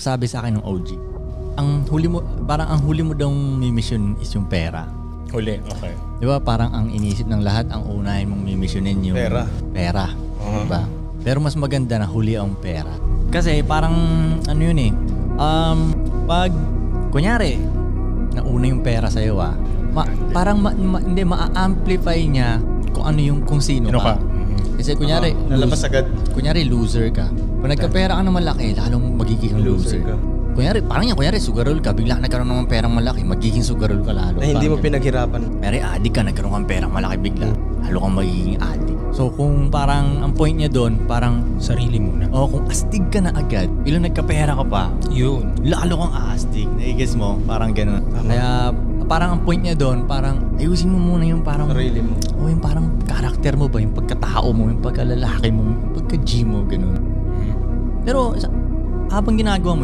sabi sa akin ng OG, ang huli mo daw mission is yung pera. Huli, okay. Di ba parang ang inisip ng lahat, ang unahin mong missionin yung pera. Diba? Pero mas maganda na huli ang pera. Kasi parang ano yun eh, pag kunyari, nauna yung pera sa'yo parang hindi ma-amplify niya kung sino ka. Kasi kunyari, lalabas agad. Kunyari loser ka. Kung nagkapera ka ng malaki, lalong magiging loser ka. Kunyari sugarol ka, bigla nagkaroon ng perang malaki, magiging sugarol ka lalo. Na hindi mo pinaghirapan. Kunyari addict ka, nagkaroon kang perang malaki bigla, lalo kang magiging addict. So kung parang ang point niya doon, parang sarili muna. Kung astig ka na agad, ilang nagkapera ka pa, yun, lalo kang astig. Naigis mo, parang ganun. Kaya parang ang point niya doon, parang ayusin mo muna yung parang sarili mo. Yung parang karakter mo ba, yung pagkatao mo, yung pagkalalaki mo, yung pagka-G mo, ganun. Pero habang ginagawa mo